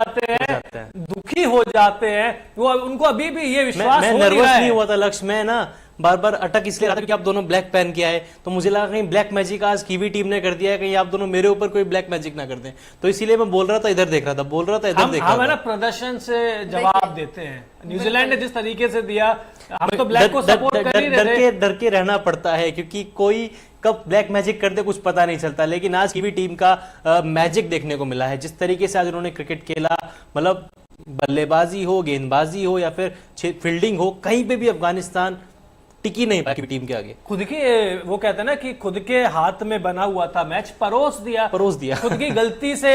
जाते हैं, दुखी हो जाते हैं, वो उनको अभी भी ये विश्वास मैं हो नहीं नर्वस रहा है। नहीं हुआ था लक्ष्य, मैं ना बार बार अटक इसलिए रहा था क्योंकि आप दोनों ब्लैक पहन के आए, तो मुझे लगा कहीं ब्लैक मैजिक आज कीवी टीम ने कर दिया है, कहीं आप दोनों मेरे ऊपर कोई ब्लैक मैजिक ना कर दें, तो इसीलिए मैं बोल रहा था, इधर देख रहा था, बोल रहा था इधर देख रहा हम है ना था। प्रदर्शन से जवाब देते हैं। न्यूजीलैंड ने जिस तरीके से दिया, हम तो ब्लैक को सपोर्ट कर ही रहे थे। डर के रहना पड़ता है, क्योंकि कोई कब ब्लैक मैजिक कर दे कुछ पता नहीं चलता, लेकिन आज की भी टीम का मैजिक देखने को मिला है। जिस तरीके से आज उन्होंने क्रिकेट खेला, मतलब बल्लेबाजी हो, गेंदबाजी हो या फिर फील्डिंग हो, कहीं पे भी अफगानिस्तान टिकी नहीं पाई टीम के आगे। खुद के वो कहते हैं ना कि खुद के हाथ में बना हुआ था मैच, परोस दिया खुद की गलती से।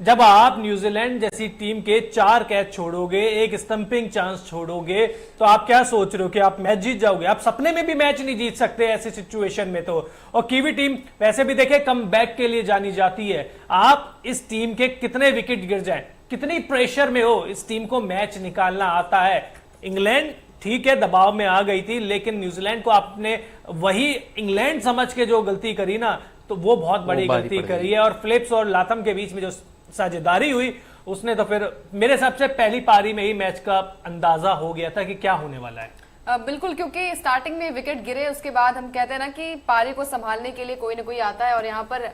जब आप न्यूजीलैंड जैसी टीम के 4 कैच छोड़ोगे, एक स्टंपिंग चांस छोड़ोगे, तो आप क्या सोच रहे हो कि आप मैच जीत जाओगे? आप सपने में भी मैच नहीं जीत सकते ऐसी सिचुएशन में तो। और कीवी टीम वैसे भी देखे कम बैक के लिए जानी जाती है। आप इस टीम के कितने विकेट गिर जाए, कितनी प्रेशर में हो, इस टीम को मैच निकालना आता है। इंग्लैंड ठीक है दबाव में आ गई थी, लेकिन न्यूजीलैंड को आपने वही इंग्लैंड समझ के जो गलती करी ना, तो वो बहुत बड़ी गलती करी है। और फिलिप्स और लाथम के बीच में जो साझेदारी हुई, उसने तो फिर मेरे हिसाब से पहली पारी में ही मैच का अंदाजा हो गया था कि क्या होने वाला है। बिल्कुल, क्योंकि स्टार्टिंग में विकेट गिरे, उसके बाद हम कहते हैं ना कि पारी को संभालने के लिए कोई ना कोई आता है, और यहाँ पर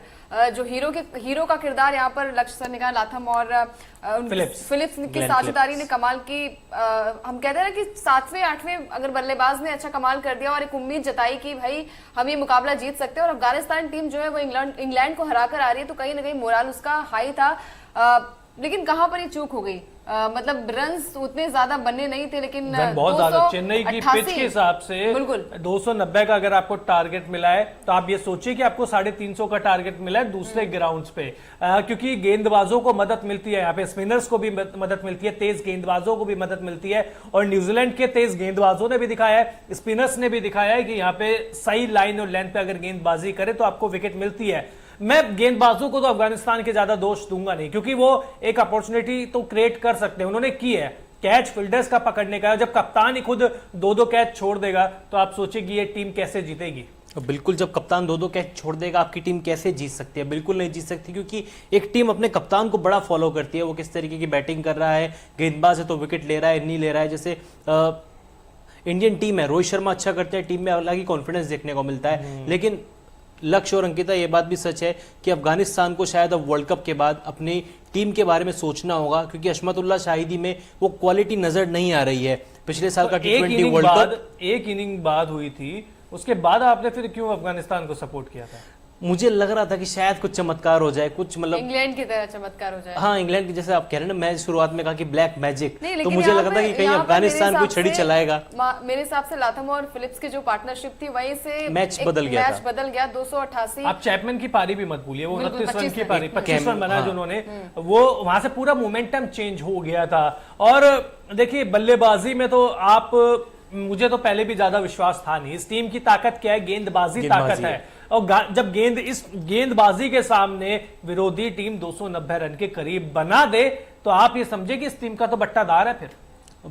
जो हीरो का किरदार यहाँ पर लक्ष्य सर ने कहा, लाथम और फिलिप्स की साझेदारी ने कमाल की। हम कहते हैं ना कि 7वें 8वें अगर बल्लेबाज ने अच्छा कमाल कर दिया और एक उम्मीद जताई कि भाई हम ये मुकाबला जीत सकते हैं, और अफगानिस्तान टीम जो है वो इंग्लैंड को हरा कर आ रही है, तो कहीं ना कहीं मोराल उसका हाई था। लेकिन कहां पर ये चूक हो गई, मतलब रन्स उतने ज्यादा बनने नहीं थे, लेकिन बहुत ज्यादा चेन्नई की पिच के हिसाब से बिल्कुल 290 का अगर आपको टारगेट मिला है, तो आप ये सोचिए कि आपको 350 का टारगेट मिला है दूसरे ग्राउंड्स पे। क्योंकि गेंदबाजों को मदद मिलती है, यहाँ पे स्पिनर्स को भी मदद मिलती है, तेज गेंदबाजों को भी मदद मिलती है। और न्यूजीलैंड के तेज गेंदबाजों ने भी दिखाया है, स्पिनर्स ने भी दिखाया है कि यहाँ पे सही लाइन और लेंथ पे अगर गेंदबाजी करे तो आपको विकेट मिलती है। मैं गेंदबाजों को तो अफगानिस्तान के ज्यादा दोष दूंगा नहीं, क्योंकि वो एक अपॉर्चुनिटी तो क्रिएट कर सकते हैं, उन्होंने की है कैच फील्डर्स का पकड़ने का। जब कप्तान ही खुद 2-2 कैच छोड़ देगा, तो आप सोचिए ये टीम कैसे जीतेगी। बिल्कुल, जब कप्तान 2-2 कैच छोड़ देगा, आपकी टीम कैसे जीत सकती है? बिल्कुल नहीं जीत सकती, क्योंकि एक टीम अपने कप्तान को बड़ा फॉलो करती है, वो किस तरीके की बैटिंग कर रहा है, गेंदबाज है तो विकेट ले रहा है नहीं ले रहा है। जैसे इंडियन टीम है, रोहित शर्मा अच्छा करते हैं, टीम में अलग ही कॉन्फिडेंस देखने को मिलता है। लेकिन लक्ष्य और अंकिता, ये बात भी सच है कि अफगानिस्तान को शायद अब वर्ल्ड कप के बाद अपनी टीम के बारे में सोचना होगा, क्योंकि अशमतुल्लाह शाहिदी में वो क्वालिटी नजर नहीं आ रही है। पिछले साल का T20 वर्ल्ड कप एक इनिंग बाद हुई थी, उसके बाद आपने फिर क्यों अफगानिस्तान को सपोर्ट किया था? मुझे लग रहा था कि शायद कुछ चमत्कार हो जाए, कुछ मतलब इंग्लैंड की तरह चमत्कार हो जाए। हाँ, इंग्लैंड की जैसे आप कह रहे हैं ना, मैं शुरुआत में कहा कि ब्लैक मैजिक, तो मुझे लगा था कि कहीं अफगानिस्तान कोई छड़ी चलाएगा। मेरे हिसाब से लाथम और फिलिप्स की जो पार्टनरशिप थी, वहीं से मैच बदल गया 288। आप चैपमैन की पारी भी मत भूलिए, वो 29 रन की पारी, 25 रन बना जो उन्होंने, वो वहां से पूरा मोमेंटम चेंज हो गया था। और देखिए बल्लेबाजी में तो आप, मुझे तो पहले भी ज्यादा विश्वास था नहीं। इस टीम की ताकत क्या है? गेंदबाजी ताकत है। और जब इस गेंदबाजी के सामने विरोधी टीम 290 रन के करीब बना दे, तो आप ये समझे कि इस टीम का तो बट्टाधार है। फिर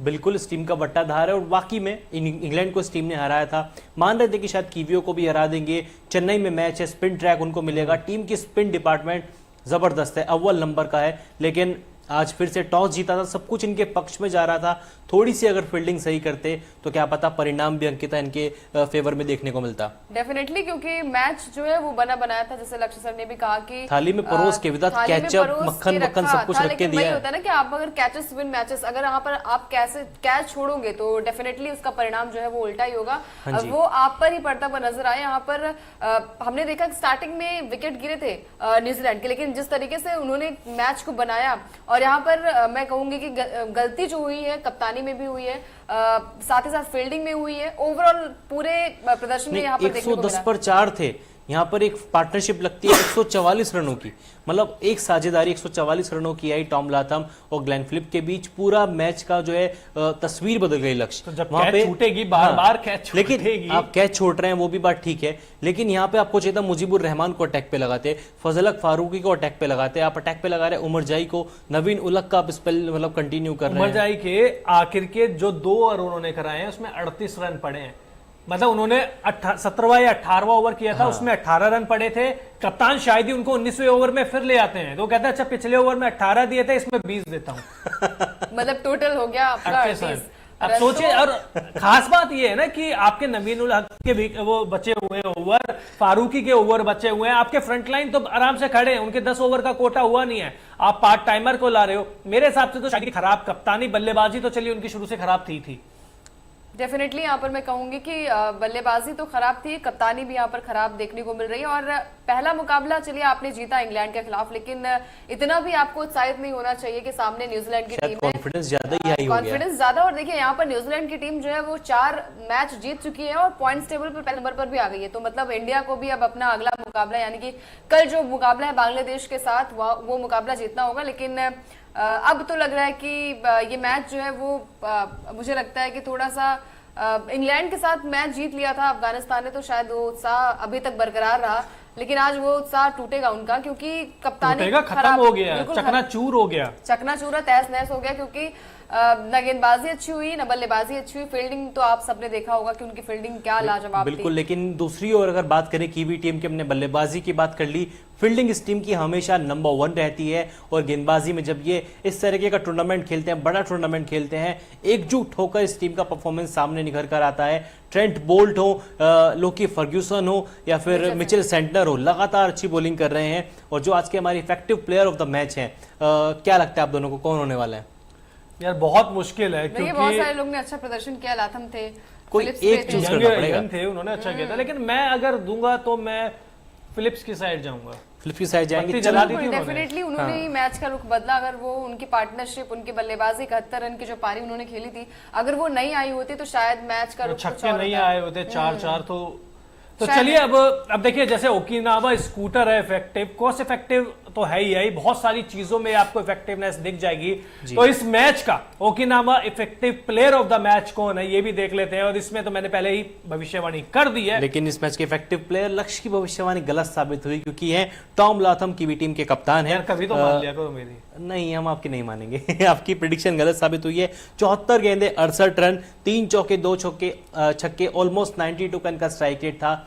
बिल्कुल इस टीम का बट्टाधार है, और वाकई में इंग्लैंड को इस टीम ने हराया था। मान रहे थे कि शायद कीवियों को भी हरा देंगे, चेन्नई में मैच है, स्पिन ट्रैक उनको मिलेगा, टीम की स्पिन डिपार्टमेंट जबरदस्त है, अव्वल नंबर का है। लेकिन आज फिर से टॉस जीता था, सब कुछ इनके पक्ष में जा रहा था। थोड़ी सी अगर फील्डिंग सही करते तो क्या पता परिणाम भी अंकिता इनके फेवर में देखने को मिलता। डेफिनेटली, क्योंकि मैच जो है वो बना बनाया था, जैसे लक्ष्य सर ने भी कहा कि थाली में परोस के विदाउट कैचअप, मक्खन सब कुछ रख के दिया होता है ना कि आप अगर कैचेस विन मैचेस, अगर यहाँ पर आप कैच छोड़ोगे तो डेफिनेटली उसका परिणाम जो है वो उल्टा ही होगा। वो आप पर ही पड़ता हुआ नजर आया। यहाँ पर हमने देखा स्टार्टिंग में विकेट गिरे थे न्यूजीलैंड के, लेकिन जिस तरीके से उन्होंने मैच को बनाया, और यहाँ पर मैं कहूंगी कि गलती जो हुई है कप्तानी में भी हुई है, साथ ही साथ फील्डिंग में हुई है, ओवरऑल पूरे प्रदर्शन में यहाँ पर देखने को 110 पर 4 थे। यहाँ पर एक पार्टनरशिप लगती है 144 रनों की, मतलब एक साझेदारी 144 रनों की आई टॉम लाथम और ग्लेन फिलिप के बीच। पूरा मैच का जो है तस्वीर बदल गई लक्ष्य। तो जब वहां पे छूटेगी बार-बार कैच छूटेगी, लेकिन आप कैच छोड़ रहे हैं वो भी बात ठीक है, लेकिन यहाँ पे आपको चाहिए था मुजीबुर रहमान को अटैक पे लगाते, फजलक फारूकी को अटैक पे लगाते। आप अटैक पे लगा रहे उमर जाई को, नवीन उलक का आप स्पेल मतलब कंटिन्यू कर रहे हैं। उमर जाई के आखिर के जो 2 ओवर उन्होंने कराए हैं उसमें 38 रन पड़े हैं। मतलब उन्होंने 17वां या 18वां ओवर किया था, उसमें 18 रन पड़े थे। कप्तान शायद ही उनको 19वें ओवर में फिर ले आते हैं, तो कहते हैं अच्छा पिछले ओवर में 18 दिए थे, इसमें 20 देता हूं। मतलब टोटल हो गया आपका 38। अब सोचिए, और खास बात ये है ना कि आपके नवीन उल हक के भी वो बचे हुए ओवर, फारूकी के ओवर बचे हुए हैं, आपके फ्रंट लाइन तो आराम से खड़े हैं, उनके 10 ओवर का कोटा हुआ नहीं है, आप पार्ट टाइमर को ला रहे हो। मेरे हिसाब से तो शायद खराब कप्तानी, बल्लेबाजी तो चलिए उनकी शुरू से खराब थी। डेफिनेटली यहाँ पर मैं कहूंगी कि बल्लेबाजी तो खराब थी, कप्तानी भी यहाँ पर खराब देखने को मिल रही है। और पहला मुकाबला चलिए आपने जीता इंग्लैंड के खिलाफ, लेकिन इतना भी आपको उत्साहित नहीं होना चाहिए कि सामने न्यूजीलैंड की टीम है, कॉन्फिडेंस ज्यादा ही हाई हो गया। कॉन्फिडेंस ज्यादा। और देखिए यहाँ पर न्यूजीलैंड की टीम जो है वो 4 मैच जीत चुकी है और पॉइंट्स टेबल पर पहले नंबर पर भी आ गई है। तो मतलब इंडिया को भी अब अपना अगला मुकाबला, यानी कि कल जो मुकाबला है बांग्लादेश के साथ, वो मुकाबला जीतना होगा। लेकिन अब तो लग रहा है कि ये मैच जो है वो मुझे लगता है कि थोड़ा सा इंग्लैंड के साथ मैच जीत लिया था अफगानिस्तान ने, तो शायद वो उत्साह अभी तक बरकरार रहा, लेकिन आज वो उत्साह टूटेगा उनका, क्योंकि कप्तानी खत्म हो गया, चकनाचूर हो गया, चकनाचूर तहस नहस हो गया। क्योंकि न गेंदबाजी अच्छी हुई, न बल्लेबाजी अच्छी हुई, फील्डिंग तो आप सबने देखा होगा कि उनकी फील्डिंग क्या लाजवाब थी। बिल्कुल, लेकिन दूसरी ओर अगर बात करें कीवी टीम की, हमने बल्लेबाजी की बात कर ली, फील्डिंग इस टीम की हमेशा नंबर 1 रहती है। और गेंदबाजी में जब ये इस तरीके का टूर्नामेंट खेलते हैं, बड़ा टूर्नामेंट खेलते हैं, एकजुट होकर इस टीम का परफॉर्मेंस सामने निखर कर आता है। ट्रेंट बोल्ट हो, लोकी फर्ग्यूसन हो या फिर मिचेल सेंटनर हो, लगातार अच्छी बॉलिंग कर रहे हैं। और जो आज के हमारी effective player of the match हैं, क्या लगता है आप दोनों को कौन होने वाला है? यार बहुत मुश्किल है, क्योंकि बहुत सारे लोग ने अच्छा प्रदर्शन किया, लाथम थे, कोई एक चूज करना पड़ेगा थे, उन्होंने अच्छा किया था, लेकिन मैं अगर दूंगा तो मैं फिलिप्स की साइड जाऊंगा। फिलिप्स की साइड जाएंगे, जला दी थी डेफिनेटली उन्होंने ही मैच का रुख बदला। अगर वो उनकी पार्टनरशिप, उनकी बल्लेबाजी 71 रन की जो पारी उन्होंने खेली थी, अगर वो नहीं आई होती तो शायद मैच का रुख छक्के नहीं आए होते, 4-4 तो चलिए अब देखिए, जैसे ओकिनावा स्कूटर है इफेक्टिव, कॉस्ट इफेक्टिव तो है ही, बहुत सारी चीजों में आपको इफेक्टिवनेस दिख जाएगी। तो इस मैच का Okinawa effective player of the match कौन है ये भी देख लेते हैं। और इसमें तो मैंने पहले ही भविष्यवाणी कर दी है, लेकिन इस मैच के इफेक्टिव प्लेयर लक्ष्य की भविष्यवाणी गलत साबित हुई, क्योंकि है टॉम लाथम कीवी टीम के कप्तान है। कभी तो मान लिया करो मेरी। नहीं, हम आपकी नहीं मानेंगे। आपकी प्रिडिक्शन गलत साबित हुई है। 74 गेंदे 68 रन, 3 चौके 2 छक्के, ऑलमोस्ट 92 का इनका स्ट्राइक रेट था।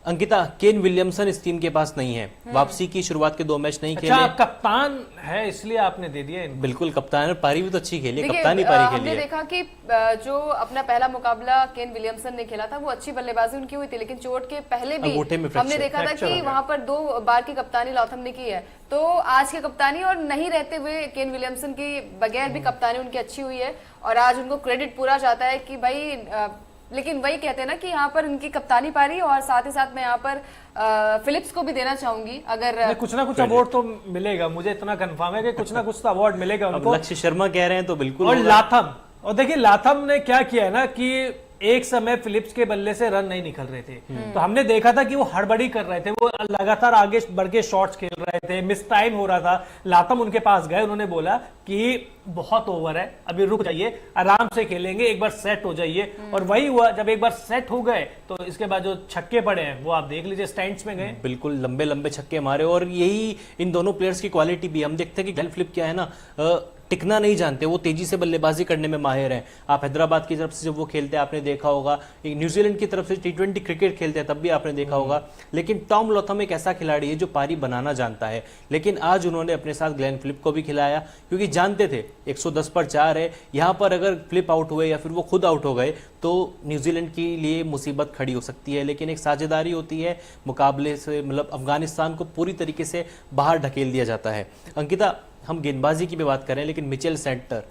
अंकिता, केन विलियमसन इस टीम के पास नहीं है, वापसी की शुरुआत के 2 मैच नहीं खेले। आप कप्तान है इसलिए आपने दे दिया इनको। बिल्कुल, कप्तान है, पारी भी तो अच्छी खेली है, कप्तानी पारी खेली है। हमने देखा कि जो अपना पहला मुकाबला केन विलियमसन ने खेला था वो अच्छी बल्लेबाजी उनकी हुई थी, लेकिन चोट के पहले भी हमने देखा था कि वहां पर 2 बार की कप्तानी लाथम ने की है। तो आज की कप्तानी और नहीं रहते हुए केन विलियमसन की बगैर भी कप्तानी उनकी अच्छी हुई है, और आज उनको क्रेडिट पूरा जाता है कि भाई, लेकिन वही कहते हैं ना कि यहाँ पर इनकी कप्तानी पारी, और साथ ही साथ मैं यहाँ पर फिलिप्स को भी देना चाहूंगी। अगर कुछ ना कुछ अवार्ड तो मिलेगा, मुझे इतना कंफर्म है कि कुछ ना कुछ तो अवार्ड मिलेगा उनको। लक्ष्य शर्मा कह रहे हैं तो बिल्कुल। और लाथम, और देखिए लाथम ने क्या किया है ना कि एक समय फिलिप्स के बल्ले से रन नहीं निकल रहे थे, तो हमने देखा था कि वो हड़बड़ी कर रहे थे, वो लगातार आगे बढ़ के शॉट्स खेल रहे थे, मिस टाइम हो रहा था। लाथम उनके पास गए, उन्होंने बोला कि बहुत ओवर है, अभी रुक जाइए, आराम से खेलेंगे, एक बार सेट हो जाइए। और वही हुआ, जब एक बार सेट हो गए तो इसके बाद जो छक्के पड़े हैं वो आप देख लीजिए, स्टैंड्स में गए, बिल्कुल लंबे लंबे छक्के मारे। और यही इन दोनों प्लेयर्स की क्वालिटी भी हम देखते हैं कि ग्लेन फिलिप क्या है ना, टिकना नहीं जानते, वो तेजी से बल्लेबाजी करने में माहिर हैं। आप हैदराबाद की तरफ से जब वो खेलते हैं आपने देखा होगा, न्यूजीलैंड की तरफ से T20 क्रिकेट खेलते हैं तब भी आपने देखा होगा। लेकिन टॉम लाथम एक ऐसा खिलाड़ी है जो पारी बनाना जानता है, लेकिन आज उन्होंने अपने साथ ग्लेन फिलिप को भी खिलाया, क्योंकि जानते थे 110 पर 4 है, यहाँ पर अगर फ्लिप आउट हुए या फिर वो खुद आउट हो गए तो न्यूजीलैंड के लिए मुसीबत खड़ी हो सकती है। लेकिन एक साझेदारी होती है, मुकाबले से मतलब अफगानिस्तान को पूरी तरीके से बाहर ढकेल दिया जाता है। अंकिता, हम गेंदबाजी की भी बात करें, लेकिन मिचेल सेंटर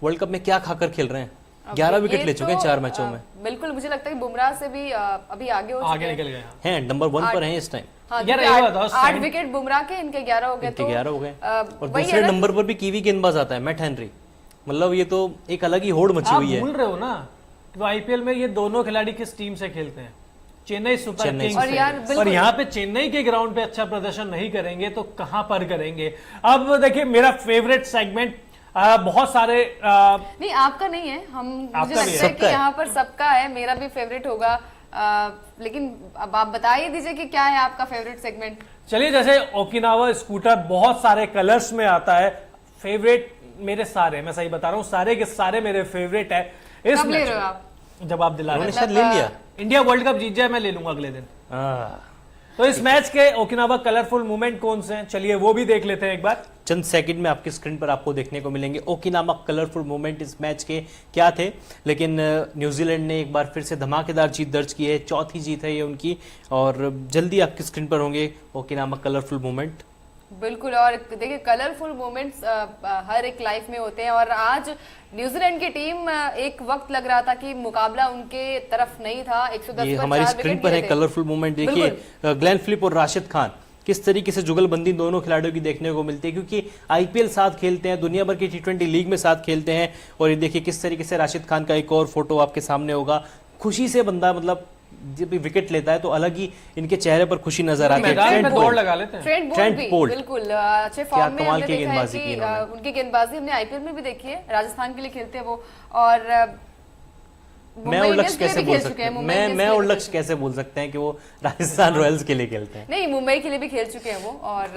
वर्ल्ड कप में क्या खाकर खेल रहे हैं? 11 विकेट ले चुके हैं 4 मैचों में। बिल्कुल, मुझे लगता है कि बुमराह से भी अभी आगे निकल गए हैं, नंबर 1 पर हैं इस टाइम। यार 8 विकेट बुमराह के, इनके 11 हो गए, तो 11 हो गए। और दूसरे नंबर पर भी कीवी गेंदबाज आता है, मैट हेनरी। मतलब ये तो एक अलग ही होड़ मची हुई है। भूल रहे हो ना, तो आईपीएल में ये दोनों खिलाड़ी किस टीम से खेलते हैं? Chennai super Kings. और यहाँ पे चेन्नई के ग्राउंड पे अच्छा प्रदर्शन नहीं करेंगे तो कहां पर करेंगे? अब देखिए, मेरा फेवरेट सेगमेंट बहुत सारे नहीं, आपका नहीं है, हम मुझे लगता है कि यहाँ पर सबका है, मेरा भी फेवरेट होगा, लेकिन अब आप बता ही दीजिए कि क्या है आपका फेवरेट सेगमेंट। चलिए, जैसे ओकिनावा स्कूटर बहुत सारे कलर्स में आता है, फेवरेट मेरे सारे, मैं सही बता रहा हूँ, सारे के सारे मेरे फेवरेट है। कब ले रहे हो आप? जब आप दिला रहे ले लिया इंडिया वर्ल्ड कप जीत जाए मैं ले लूंगा अगले दिन। हाँ। तो इस मैच के ओकिनावा कलरफुल मोमेंट कौन से हैं, चलिए वो भी देख लेते हैं एक बार। चंद सेकंड में आपकी स्क्रीन पर आपको देखने को मिलेंगे ओकिनावा कलरफुल मोमेंट इस मैच के क्या थे। लेकिन न्यूजीलैंड ने एक बार फिर से धमाकेदार जीत दर्ज की है, चौथी जीत है ये उनकी, और जल्दी आपकी स्क्रीन पर होंगे ओकिनावा कलरफुल मोमेंट। बिल्कुल, और देखिए कलरफुल मोमेंट्स हर एक लाइफ में होते हैं, और आज न्यूजीलैंड की टीम एक वक्त लग रहा था कि मुकाबला उनके तरफ नहीं था। 110 ये पर हमारी 4 स्क्रीन विकेट पर है गिरे थे। Colourful moment. देखिए ग्लेन फिलिप और राशिद खान किस तरीके से जुगलबंदी दोनों खिलाड़ियों की देखने को मिलती है, क्योंकि आईपीएल साथ खेलते हैं, दुनिया भर की टी20 लीग में साथ खेलते हैं। और ये देखिए किस तरीके से राशिद खान का एक और फोटो आपके सामने होगा, खुशी से बंदा मतलब जब भी विकेट लेता है तो अलग ही इनके चेहरे पर खुशी नजर आती है। मैदान में ट्रेंट दौड़ बोल्ट। लगा लेते हैं। ट्रेंट बोल्ट भी बिल्कुल अच्छे फॉर्म में कमाल हमने की देखा है गेंदबाजी कि की इन्होंने। उनकी गेंदबाजी हमने आईपीएल में भी देखी है, राजस्थान के लिए खेलते हैं वो, और मैं और लक्ष्य कैसे बोल सकते हैं, मैं और लक्ष्य कैसे बोल सकते हैं कि वो राजस्थान रॉयल्स के लिए खेलते हैं। नहीं, मुंबई के लिए भी खेल चुके हैं वो, और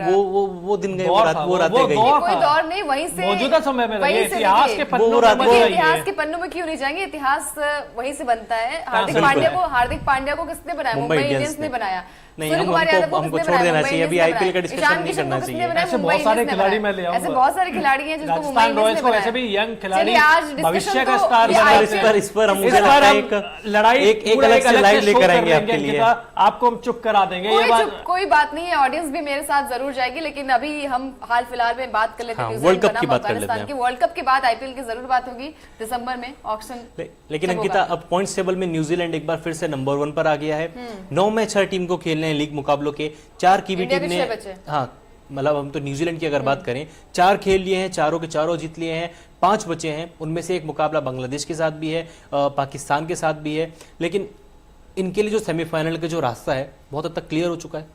वो दिन गए, दौर था, वो रातें गई। दौर कोई था। दौर नहीं, वहीं से मौजूदा समय में वहीं रहिए, से इतिहास देखिए। के पन्नों वो में रात- मत वो जाइए। इतिहास के पन्नों में क्यों नहीं जाएंगे, इतिहास वहीं से बनता है। बिल्कुल हार्दिक पांड्या को किसने बनाया? मुंबई इंडियंस ने बनाया। नहीं, सूर्यकुमार यादव को हमको किसने छोड़ बनाया? देना मुंबई चाहिए, अभी इंडियंस ने आईपीएल का बनाया। डिस्कशन ईशान नहीं किशन करना को किसने चाहिए। बनाया? ऐसे मुंबई बहुत सारे इंडियंस ने खिलाड़ी बनाया। मैं ले आऊंगा। ऐसे बहुत सारे खिलाड़ी हैं जिसको मुंबई राजस्थान इंडियंस रॉयल्स ने को बनाया। वैसे भी यंग खिलाड़ी, चलिए, आज discussion भविष्य का तो स्टार ये बना आज देते हैं। इस पर हम इस मुझे पर लगता है हम एक लड़ाई एक पूरा अलग से अलग लाइव से लेकर शो आएंगे कर आपके देंगे लिए। अंकिता, आपको हम चुप करा देंगे ये बात। कोई बात नहीं है, ऑडियंस भी मेरे साथ जरूर जाएगी, लेकिन अभी हम हाल फिलहाल में बात कर लेते हैं हाँ, न्यूजीलैंड वर्ल्ड कप की बनाम बात कर लेते हैं। अफगानिस्तान की। वर्ल्ड कप के बाद आईपीएल की जरूर बात होगी दिसंबर में, ऑक्शन। लेकिन सब अंकिता होगा। अब पॉइंट्स टेबल में न्यूजीलैंड एक बार फिर से नंबर 1 पर आ गया है। 9 मैच हर टीम को खेलने हैं लीग मुकाबलों के, 4 की भी इंडिया टीम के ने, 6 बचे। हाँ मतलब हम तो न्यूजीलैंड की अगर बात करें, 4 खेल लिए हैं, चारों के चारों जीत लिए हैं, 5 बचे हैं, उनमें से एक मुकाबला बांग्लादेश के साथ भी है, पाकिस्तान के साथ भी है। लेकिन इनके लिए जो सेमीफाइनल का जो रास्ता है बहुत हद तक क्लियर हो चुका है।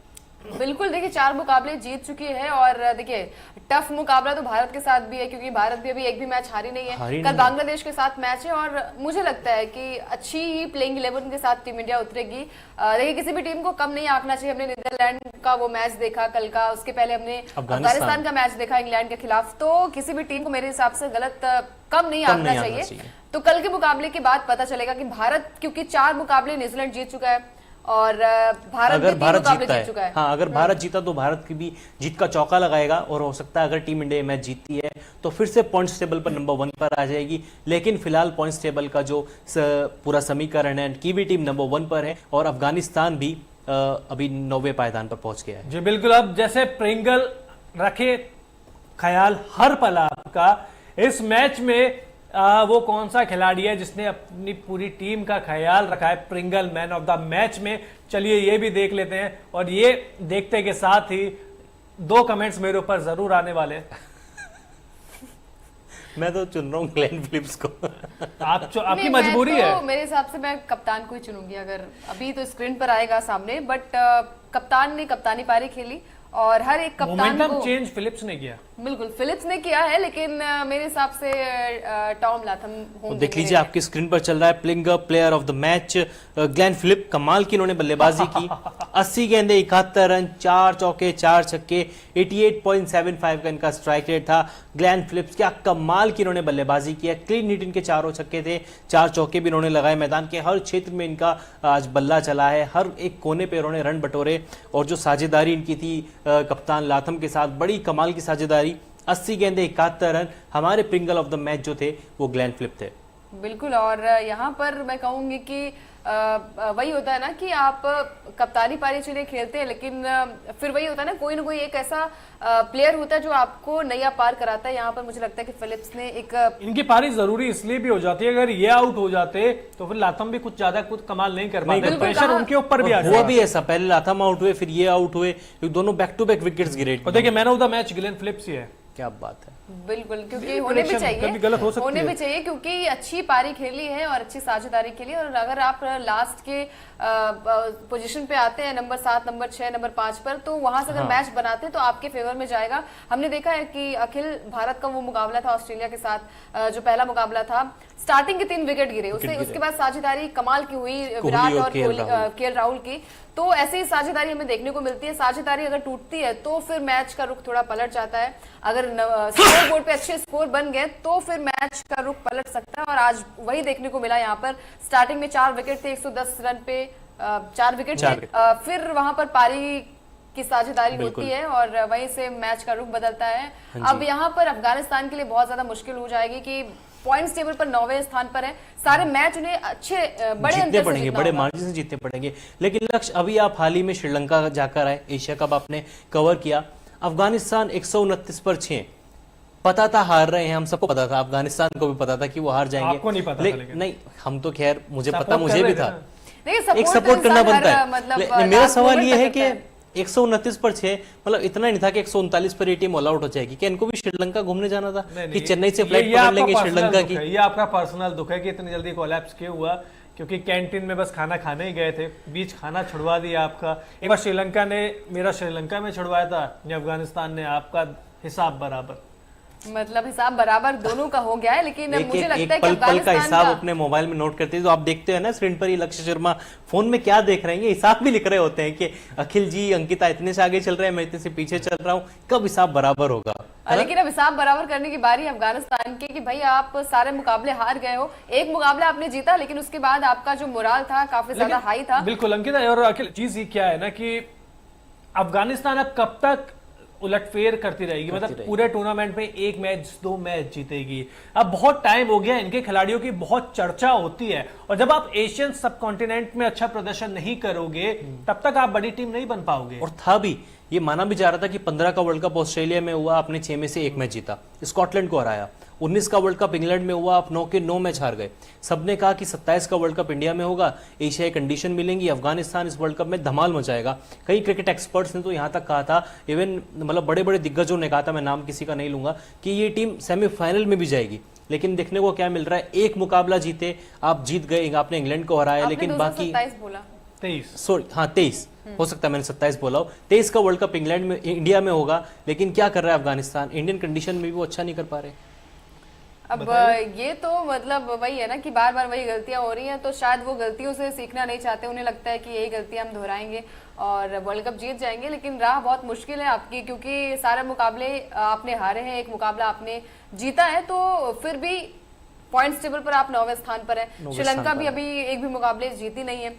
बिल्कुल, देखिए 4 मुकाबले जीत चुकी है, और देखिए टफ मुकाबला तो भारत के साथ भी है, क्योंकि भारत भी अभी एक भी मैच हारी नहीं है। कल बांग्लादेश के साथ मैच है, और मुझे लगता है कि अच्छी ही प्लेइंग 11 के साथ टीम इंडिया उतरेगी। देखिए किसी भी टीम को कम नहीं आंकना चाहिए। हमने नीदरलैंड का वो मैच देखा कल का, उसके पहले हमने अफगानिस्तान का मैच देखा इंग्लैंड के खिलाफ, तो किसी भी टीम को मेरे हिसाब से गलत कम नहीं आंकना चाहिए। तो कल के मुकाबले के बाद पता चलेगा कि भारत, क्योंकि 4 मुकाबले न्यूजीलैंड जीत चुका है, और भारत अगर भी 3 भारत मुकाबले जीतता जीत चुका है। हाँ, अगर भारत जीता तो भारत की भी जीत का चौका लगाएगा, और हो सकता है अगर टीम इंडिया मैच जीतती है तो फिर से पॉइंट्स टेबल पर नंबर 1 पर आ जाएगी। लेकिन फिलहाल पॉइंट्स टेबल का जो पूरा समीकरण है, कीवी टीम नंबर 1 पर है, और अफगानिस्तान भी अभी 9वें पायदान पर पहुंच गया है। जी बिल्कुल, अब जैसे प्रिंगल रखे ख्याल हर पल आपका, इस मैच में वो कौन सा खिलाड़ी है जिसने अपनी पूरी टीम का ख्याल रखा है Pringle man of the match में? चलिए ये भी देख लेते हैं, और ये देखते के साथ ही 2 कमेंट्स मेरे ऊपर जरूर आने वाले हैं। मैं तो चुन रहा हूँ ग्लेन फिलिप्स को। आपकी मजबूरी है। मेरे हिसाब से मैं कप्तान को ही चुनूंगी, अगर अभी तो स्क्रीन पर आएगा सामने, बट कप्तान ने कप्तानी पारी खेली, और हर एक कप्तान मोमेंटम को चेंज फिलिप्स ने किया। बिल्कुल फिलिप्स ने किया है, लेकिन मेरे हिसाब से टॉम लाथम तो देख लीजिए आपकी स्क्रीन पर चल रहा है player of the match Glenn Phillip. कमाल की इन्होंने बल्लेबाजी की, 80 गेंदे 71 रन, 4 चौके 4 छक्के, 88.75 का इनका स्ट्राइक रेट था। ग्लेन फिलिप्स क्या कमाल की इन्होंने बल्लेबाजी की है, क्लीन हिट इनके चारों छक्के थे, 4 चौके भी इन्होंने लगाए। मैदान के हर क्षेत्र में इनका आज बल्ला चला है, हर एक कोने पे इन्होंने रन बटोरे, और जो साझेदारी इनकी थी कप्तान लाथम के साथ, बड़ी कमाल की साझेदारी। 80 गेंदे 71 रन, हमारे प्रिंगल ऑफ द मैच जो थे वो ग्लेन फिलिप थे। बिल्कुल, और यहाँ पर मैं कहूंगी कि वही होता है ना कि आप कप्तानी पारी चलिए खेलते हैं, लेकिन फिर वही होता है ना कोई एक ऐसा प्लेयर होता है जो आपको नैया पार कराता है। यहाँ पर मुझे लगता है कि फिलिप्स ने एक इनकी पारी जरूरी इसलिए भी हो जाती है, अगर ये आउट हो जाते तो फिर लाथम भी कुछ ज्यादा कुछ कमाल नहीं कर पाते, प्रेशर उनके ऊपर भी आ हुआ भी ऐसा, पहले लाथम आउट हुए, फिर ये आउट हुए, दोनों बैक टू बैक विकेट्स गिरे। और देखिए man of the match Glenn Phillips ही है। क्या बात है, बिल्कुल, क्योंकि होने भी चाहिए, कभी गलत हो सकती होने है। भी चाहिए, क्योंकि अच्छी पारी खेली है और अच्छी साझेदारी खेली। और अगर आप लास्ट के पोजीशन पे आते हैं नंबर 7, नंबर 6, नंबर 5 पर, तो वहां से अगर मैच बनाते हैं तो आपके फेवर में जाएगा। हमने देखा है कि अखिल भारत का वो मुकाबला था ऑस्ट्रेलिया के साथ, जो पहला मुकाबला था, स्टार्टिंग के 3 विकेट गिरे, उसके बाद साझेदारी कमाल की हुई विराट और केएल राहुल की। तो ऐसी साझेदारी हमें देखने को मिलती है। साझेदारी अगर टूटती है तो फिर मैच का रुख थोड़ा पलट जाता है। अगर स्कोर बोर्ड पे अच्छे स्कोर बन गए तो फिर मैच का रुख पलट सकता है। और आज वही देखने को मिला। यहाँ पर स्टार्टिंग में 4 विकेट थे, 110 रन पे 4 विकेट थे। फिर वहां पर पारी की साझेदारी होती है और वहीं से मैच का रुख बदलता है। अब यहाँ पर अफगानिस्तान के लिए बहुत ज्यादा मुश्किल हो जाएगी कि पॉइंट्स टेबल पर 9वें स्थान पर है, सारे मैच उन्हें अच्छे बड़े अंतर से जीतना बड़े होगा। मार्जिन से जीतने पड़ेंगे। लेकिन लक्ष्य, अभी आप हाल ही में श्रीलंका जाकर आए, एशिया कप आपने कवर किया। अफगानिस्तान 129 पर 6, पता था हार रहे हैं, हम सबको पता था, अफगानिस्तान को भी पता था कि वो हार जाएंगे। आपको नहीं पता था लेकिन। नहीं, हम तो खैर मुझे पता, सपोर्ट मुझे कर भी रहे थे था। ना। एक सपोर्ट करना बनता है। मतलब मेरा सवाल ये है कि 129 पर 6, मतलब इतना नहीं था कि 139 पर ये टीम ऑल आउट हो जाएगी। क्या इनको भी श्रीलंका घूमने जाना था कि चेन्नई से फ्लाइट पकड़ लेंगे श्रीलंका की? ये आपका पर्सनल दुख है कि इतनी जल्दी कोलैप्स क्यों हुआ, क्योंकि कैंटीन में बस खाना खाने ही गए थे, बीच खाना छुड़वा दिया आपका। एक बार श्रीलंका ने मेरा श्रीलंका में छुड़वाया था, या अफगानिस्तान ने आपका, हिसाब बराबर। मतलब हिसाब बराबर दोनों का हो गया है। लेकिन मुझे लगता है कि पल पल का हिसाब अफगानिस्तान अपने मोबाइल में नोट करते हैं। तो आप देखते हैं ना स्क्रीन पर, ये लक्ष्य शर्मा फोन में क्या देख रहे हैं, ये हिसाब भी लिख रहे होते हैं कि अखिल जी, अंकिता इतने से आगे चल रहे हैं, मैं इतने से पीछे चल रहा हूँ, कब हिसाब बराबर होगा। लेकिन अब हिसाब बराबर करने की बारी है अफगानिस्तान की कि भाई आप सारे मुकाबले हार गए हो, एक मुकाबला आपने जीता लेकिन उसके बाद आपका जो मोराल था काफी ज्यादा हाई था। बिल्कुल अंकिता, और अखिल चीज ये क्या है ना कि अफगानिस्तान अब कब तक उलटफेर करती रहेगी, मतलब पूरे टूर्नामेंट में 1 मैच 2 मैच जीतेगी। अब बहुत टाइम हो गया, इनके खिलाड़ियों की बहुत चर्चा होती है, और जब आप एशियन सब कॉन्टिनेंट में अच्छा प्रदर्शन नहीं करोगे तब तक आप बड़ी टीम नहीं बन पाओगे। और था भी, ये माना भी जा रहा था कि 15 का वर्ल्ड कप ऑस्ट्रेलिया में हुआ, आपने 6 में से 1 मैच जीता, स्कॉटलैंड को हराया। 19 का वर्ल्ड कप इंग्लैंड में हुआ, आप 9 के 9 मैच हार गए। सबने कहा कि 27 का वर्ल्ड कप इंडिया में होगा, एशियाई कंडीशन मिलेंगी, अफगानिस्तान इस वर्ल्ड कप में धमाल मचाएगा। कई क्रिकेट एक्सपर्ट्स ने तो यहां तक कहा था, इवन मतलब बड़े बड़े दिग्गजों ने कहा था, मैं नाम किसी का नहीं लूंगा, कि ये टीम सेमीफाइनल में भी जाएगी। लेकिन देखने को क्या मिल रहा है, एक मुकाबला जीते, आप जीत गए, आपने इंग्लैंड को हराया, लेकिन बाकी 27 बोला, 23 सॉरी हाँ 23 हो सकता है, मैंने 27 बोला हो। 23 का वर्ल्ड कप इंग्लैंड में, इंडिया में होगा, लेकिन क्या कर रहा है अफगानिस्तान, इंडियन कंडीशन में भी वो अच्छा नहीं कर पा रहे। अब ये तो मतलब वही है ना कि बार बार वही गलतियां हो रही हैं, तो शायद वो गलतियों से सीखना नहीं चाहते, उन्हें लगता है कि यही गलतियां हम दोहराएंगे और वर्ल्ड कप जीत जाएंगे। लेकिन राह बहुत मुश्किल है आपकी, क्योंकि सारे मुकाबले आपने हारे हैं, एक मुकाबला आपने जीता है, तो फिर भी पॉइंट्स टेबल पर आप 9वें स्थान पर है। श्रीलंका भी अभी एक भी मुकाबले जीती नहीं है।